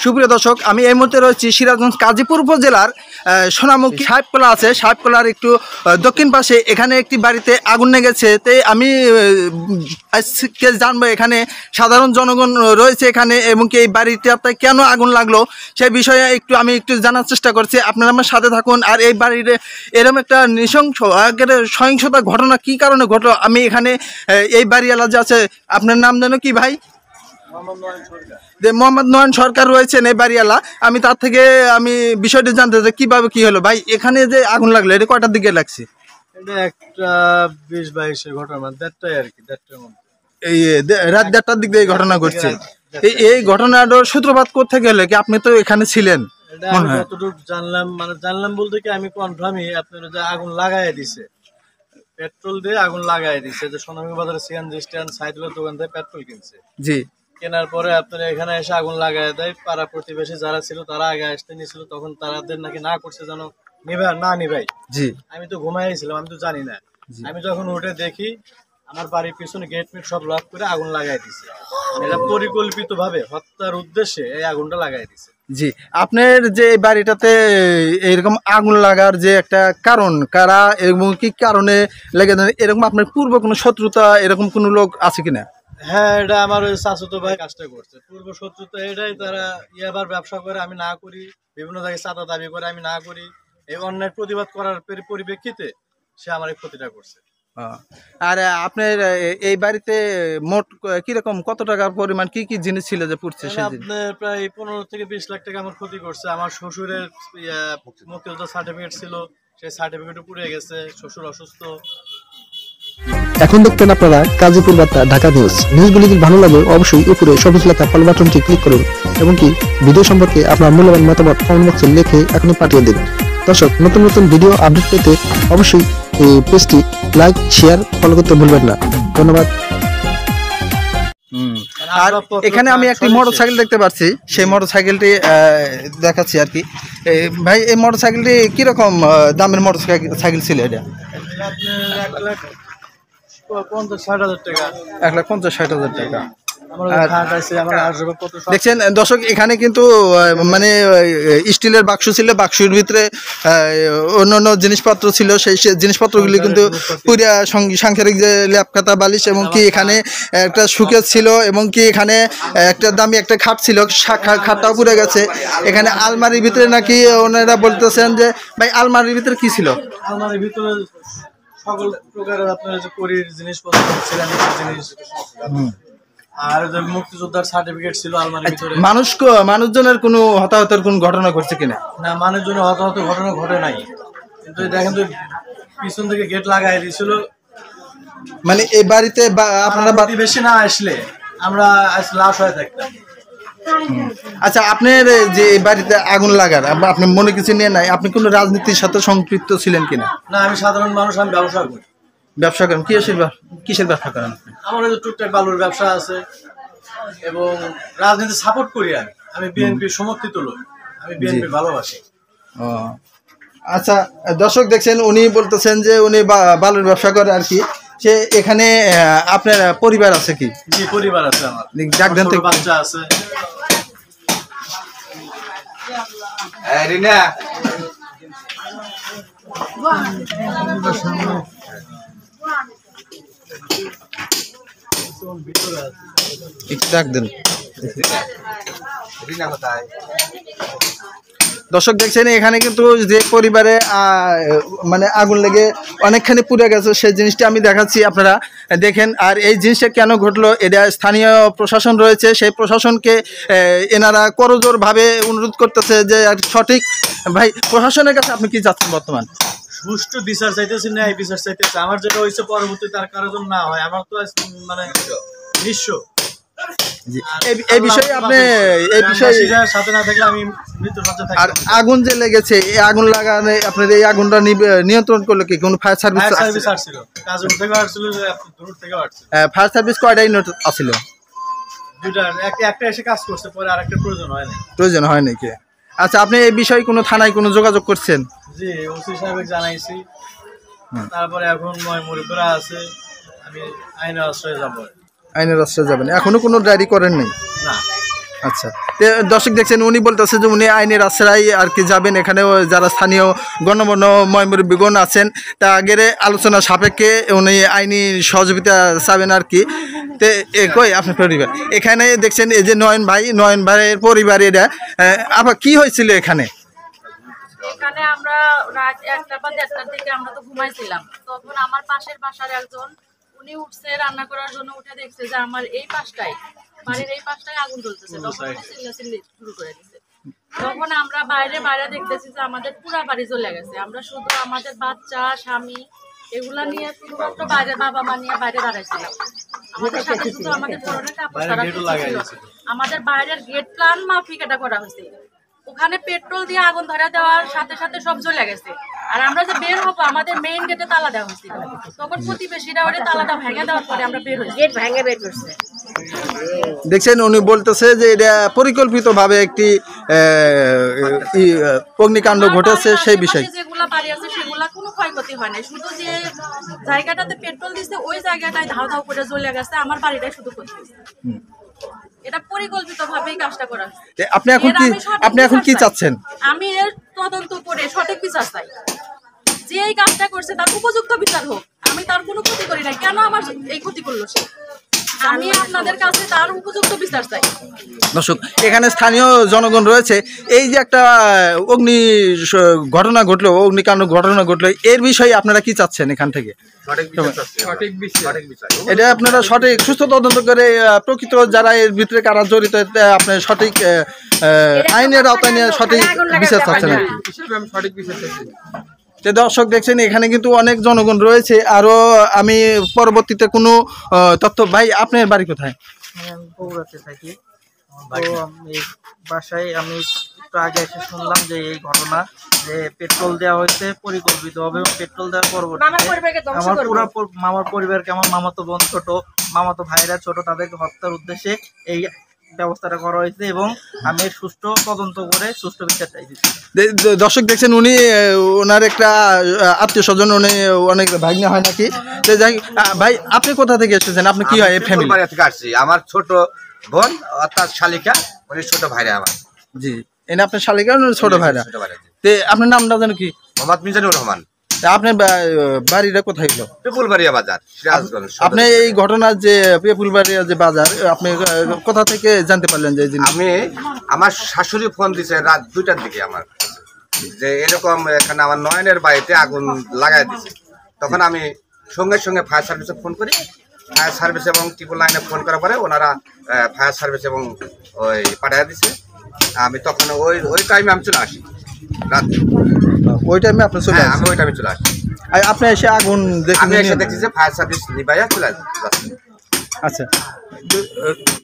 সুপ্রিয় দর্শক, আমি এই মুহূর্তে রয়েছি সিরাজগঞ্জ কাজীপুর উপজেলার সোনামুখী সাহেবকলা আছে, সাহেবকলার একটু দক্ষিণ পাশে। এখানে একটি বাড়িতে আগুন লেগেছে। তাই আমি আজকে জানবো এখানে সাধারণ জনগণ রয়েছে এখানে, এবং কি এই বাড়িটাতে কেন আগুন লাগলো সেই বিষয়ে আমি একটু জানার চেষ্টা করছি। আপনারা আমার সাথে থাকুন। আর এই বাড়িতে এরকম একটা নৃশংস সহিংসতা ঘটনা কী কারণে ঘটলো, আমি এখানে এই বাড়িওয়ালা যে আছে, আপনার নাম যেন কি ভাই? মোহাম্মদ নয়ন সরকার রয়েছেন এই বাড়িওয়ালা। আমি তার থেকে বিষয়টি জানতে চাই কিভাবে কি হলো। ভাই, এখানে যে আগুন লাগলো এটা কয়টার দিকে লাগছে? এটা একটা 20-22 ঘটনা, দেড়টাই আর কি, দেড়টার মধ্যে, এই রাত 1:30টার দিক দিয়ে এই ঘটনা ঘটছে। এই ঘটনাটার সূত্রপাত করতে গেলে কি আপনি তো এখানে ছিলেন? আমি যতটুকু জানলাম বলতে কি আমি কনফার্মই আপনারা যে আগুন লাগাই দিছে, পেট্রোল দিয়ে আগুন লাগাই দিছে। যে সোনামুখী বাজারে সিএনজি স্ট্যান্ড সাইকেলের দোকান থেকে পেট্রোল কিনছে, জি, কেনার পরে আপনারা এখানে এসে আগুন লাগাই দেয়। পাড়া প্রতিবেশী যারা ছিল তারা আগে আসতে নিয়েছিল, তখন তাদের নাকি না করছে যেন নিভাই। জি, আমি তো ঘুমাইছিলাম, আমি তো জানি না। আমি যখন উঠে দেখি আমার বাড়ির পিছনে গেট মিট সব লক করে আগুন লাগাই দিছে। এটা পরিকল্পিত ভাবে হত্যার উদ্দেশ্যে এই আগুনটা লাগাই দিছে। জি, আপনার যে এই বাড়িটাতে এরকম আগুন লাগার যে একটা কারণ, কারা এবং কি কারণে লেগে দেন, এরকম আপনার পূর্ব কোনো শত্রুতা এরকম কোনো লোক আছে কিনা? হ্যাঁ, এটা আমার ওই চাচাতো ভাই কাজটা করছে। পূর্ব শত্রুতা এটাই, তারা ইয়াবার ব্যবসা করে আমি না করি, বিভিন্ন জায়গায় চাঁদা দাবি করে আমি না করি, এই অন্যায় প্রতিবাদ করার পরিপ্রেক্ষিতে সে আমার এই ক্ষতিটা করছে। আর আপনার এই বাড়িতে মোট কিরকম কত টাকার পরিমাণ কি কি জিনিস ছিল যে পুড়ছে? আপনার প্রায় 15 থেকে 20 লাখ টাকা আমার ক্ষতি করছে। আমার শ্বশুরের মুক্তিযোদ্ধা সার্টিফিকেট ছিল, সেই সার্টিফিকেটও পুড়ে গেছে। শ্বশুর অসুস্থ। এখন দেখতেন আপনারা কাজীপুর বার্তা ঢাকা নিউজগুলি যদি ভালো লাগে অবশ্যই উপরে সবুজ লেখা ফলো বাটনটি ক্লিক করুন এবং কি ভিডিও সম্পর্কে আপনার মূল্যবান মতামত কমেন্ট বক্সে লিখে এখনই পাঠিয়ে দিন। দর্শক, নতুন নতুন ভিডিও আপডেট পেতে অবশ্যই এই পেজটি লাইক, শেয়ার, ফলো করতে ভুলবেন না। ধন্যবাদ। আর এখানে আমি একটি মোটরসাইকেল দেখতে পাচ্ছি, সেই মোটরসাইকেলটি দেখাচ্ছি আর কি। ভাই, এই মোটরসাইকেলটি কিরকম দামের মোটরসাইকেল ছিল? এটা 1,50,000-60,000 টাকা। 1,50,000-60,000 টাকা। দেখছেন দর্শক, এখানে কিন্তু মানে স্টিলের বাক্স ছিল, বাক্সের ভিতরে অন্যান্য জিনিসপত্র ছিল। সেই জিনিসপত্রগুলি কিন্তু পুরা সাংসারিক যে ল্যাপ খাতা, বালিশ, এবং কি এখানে একটা সুকেস ছিল, এবং কি এখানে একটা দামি একটা খাট ছিল, খাটটাও পুড়ে গেছে। এখানে আলমারির ভিতরে নাকি ওনারা বলতেছেন যে ভাই আলমারির ভিতরে কি ছিল? আলমারির ভিতরে সকল প্রকারের আপনার যে করির জিনিসপত্র ছিল, জিনিস, আর যে মুক্তিযোদ্ধার সার্টিফিকেট ছিল আলমারির ভিতরে। মানুষজনের কোনো হতাহতের কোন ঘটনা ঘটছে কিনা? না, মানুষজনের হতাহতের ঘটনা ঘটে নাই, কিন্তু দেখেন তো পিছন থেকে গেট লাগাই দিয়েছিল। মানে এই বাড়িতে আপনারা বেশি না আসলে আমরা লাশ হয়ে থাকতাম। আচ্ছা, আপনার যে এই বাড়িতে আগুন লাগার আপনি মনে কিছু নিয়ে নাই, আপনি কোনো রাজনীতির সাথে সম্পৃক্ত ছিলেন কিনা? না, আমি সাধারণ মানুষ, আমি ব্যবসা করি। ব্যবসা করেন? কিসের ব্যবসা করেন? আমার টুকটাক বালুর ব্যবসা আছে, এবং রাজনীতি সাপোর্ট করি। আমি বিএনপির সমর্থিত লোক, আমি বিএনপি ভালোবাসি। আচ্ছা দর্শক, দেখছেন উনি বলতেছেন যে উনি বালুর ব্যবসা করে আর কি। সে এখানে আপনার পরিবার আছে কি? জি, পরিবার আছে আমার, বাচ্চা আছে। দর্শক, দেখছেন এখানে কিন্তু যে পরিবারে মানে আগুন লেগে অনেকখানি পুড়ে গেছে, সেই জিনিসটা আমি দেখাচ্ছি, আপনারা দেখেন। আর এই জিনিসটা কেন ঘটলো, এটা স্থানীয় প্রশাসন রয়েছে, সেই প্রশাসনকে এনারা করজোরভাবে অনুরোধ করতেছে যে সঠিক। ভাই, প্রশাসনের কাছে আপনি কি চাচ্ছেন বর্তমান? সুষ্ঠু বিচার চাইতেছি, ন্যায় বিচার চাইতেছি। আমার যেটা হয়েছে পরবর্তী তার কারণ না হয়, আমার তো মানে নিঃস্ব। এই বিষয়ে আপনি এই বিষয়ে সাথে না থাকলে আমি মৃত্যুর সাথে। আর আগুন যে লেগেছে, এই আগুন লাগানো আপনার এই আগুনটা নিয়ন্ত্রণ করলো কি কোনো ফায়ার সার্ভিস? আসছিল, কাজল থেকে আসছিল, দূর থেকে আসছিল। ফায়ার সার্ভিস কয়টা ইউনিট আছিল? দুইটা, একটা এসে কাজ করছে, পরে আরেকটা প্রয়োজন হয় নাকি? আচ্ছা, আপনি এই বিষয়ে কোনো থানায় কোনো যোগাযোগ করছেন? জি, ওসি সাহেবকে জানাইছি। তারপরে এখন ময়মুরিপুরা আছে, আমি আইনের আশ্রয়ে যাব। আইনের আশ্রয়ে যাবেন? এখনো কোনো ডায়েরি করেন নাই? না। আচ্ছা, দর্শক দেখছেন উনি বলতেছে যে উনি আইনের আশ্রয় আর কি যাবেন, এখানেও যারা স্থানীয় গণমান্য ময়মুরব্বীগণ আছেন তা আগের আলোচনা সাপেক্ষে উনি আইনি সহযোগিতা চাবেন আর কি। তো কই আপনার পরিবার এখানে দেখছেন এই যে নয়ন ভাইয়ের পরিবার, এটা আবার কি হয়েছিল এখানে? এখানে আমরা রাত 1টা বা 1:30টার দিকে আমরা তো ঘুমাইছিলাম, তখন আমার পাশের বাসার একজন উনি উঠছে রান্না করার জন্য, উঠে দেখছে যে আমার এই পাশটায় বাড়ির এই পাশটায় আগুন জ্বলতেছে, তখন চিল্লাচিল্লি শুরু করে দিচ্ছে। তখন আমরা বাইরে দেখতেছি যে আমাদের পুরা বাড়ি জ্বলে গেছে। আমরা শুধু আমাদের বাচ্চা স্বামী এগুলা নিয়ে শুধুমাত্র বাইরে বাবা মা নিয়ে বাইরে দাঁড়াইছিলাম। আমাদের সাথে শুধু আমাদের পরনে কাপড় ছাড়া কিছু ছিল। আমাদের বাইরের গেট প্ল্যান মাফিক এটা করা হয়েছে। ওখানে পেট্রোল দিয়ে আগুন ধরা দেওয়ার সাথে সাথে সব জ্বলে গেছে। আর আমরা যে বের হবো আমাদের মেইন গেটে তালা দেওয়া হয়েছিল, তখন প্রতিবেশীরা ওরে তালাটা ভেঙে দেওয়ার পরে আমরা বের হয়েছি, গেট ভেঙে বের করছে। দেখছেন উনি বলতেছে যে এটা পরিকল্পিতভাবে একটি অগ্নিকাণ্ড ঘটেছে সেই বিষয়। যেগুলা বাড়ি আছে সেগুলা কোনো ক্ষয়ক্ষতি হয় না, শুধু যে জায়গাটাতে পেট্রোল দিচ্ছে ওই জায়গাটায় ধাও ধাও করে জ্বলে গেছে, আমার বাড়িটাই শুধু ক্ষতি হয়েছে। এটা পরিকল্পিতভাবেই কাজটা করা হয়েছে। আপনি এখন কি চাচ্ছেন? আমি এর তদন্ত করে সঠিক বিচার চাই, যে এই কাজটা করছে তার উপযুক্ত বিচার হোক। আমি তার কোনো ক্ষতি করি না, কেন আমার এই ক্ষতি করলো সে? আমি আপনাদের কাছে তার উপযুক্ত বিচার চাই। দর্শক এখানে স্থানীয় জনগণ রয়েছে, এই যে একটা অগ্নিকাণ্ড ঘটনা ঘটলো এর বিষয়ে আপনারা কি চাচ্ছেন এখান থেকে? এটা আপনারা সঠিক সুস্থ তদন্ত করে প্রকৃত যারা এর ভিতরে কারা জড়িত আপনার সঠিক আইনের আওতায় নিয়ে সঠিক বিচার চাচ্ছেন আর কি। দর্শক দেখছেন এখানে কিন্তু অনেক জনগণ রয়েছে। আরো আমি পরবর্তীতে কোনো তথ্য, ভাই আপনার বাড়ি কোথায়? বগুড়াতে থাকি। তো এই বাসায় আমি একটু আগে এসে শুনলাম যে এই ঘটনা, যে পেট্রোল দেওয়া হয়েছে পরিকল্পিতভাবে, এবং পেট্রোল দেওয়ার পরবর্তীতে আমার পুরো মামার পরিবারকে, আমার মামাতো বোন ছোট, মামাতো ভাইরা ছোট, তাদেরকে হত্যার উদ্দেশ্যে এই ব্যবস্থাটা করা হয়েছে, এবং আমি সুষ্ঠু তদন্ত করে সুষ্ঠু বিচার চাইছি। দর্শক দেখছেন উনি ওনার একটা আত্মীয় স্বজন, উনি অনেক ভাগ্নে হয় নাকি। ভাই আপনি কোথা থেকে এসেছেন? আপনি কি হয় ফ্যামিলি থেকে আসছি? আমার ছোট বোন অর্থাৎ শালিকা, উনি ছোট ভাইরা আমার। জি, এনে আপনার শালিকা ছোট ভাইরা। আপনার নামটা জানো কি? মোহাম্মদ মিজানুর রহমান। আপনার বাড়িটা কোথায় হলো? পেপুলবাড়িয়া বাজার, সিরাজগঞ্জ। আপনি এই ঘটনার যে পেপুলবাড়িয়া যে বাজার, আপনি কোথা থেকে জানতে পারলেন যে আমি আমার শাশুড়ি ফোন দিছে রাত 2টার দিকে আমার, যে এরকম এখানে আমার নয়নের বাড়িতে আগুন লাগাই দিছে। তখন আমি সঙ্গে সঙ্গে ফায়ার সার্ভিসে ফোন করি। ফায়ার সার্ভিস এবং ট্রিপল লাইনে ফোন করার পরে ওনারা ফায়ার সার্ভিস এবং ওই পাঠিয়ে দিছে। আমি তখন ওই টাইমে আমি চলে আসি, রাত ওই টাইমে আপনি চলে আসেন? আমি ওই টাইমে চলে আসি। আপনি এসে আগুন আমি এসে দেখছি যে ফায়ার সার্ভিস নিভাইয়া চলে আসছে। আচ্ছা।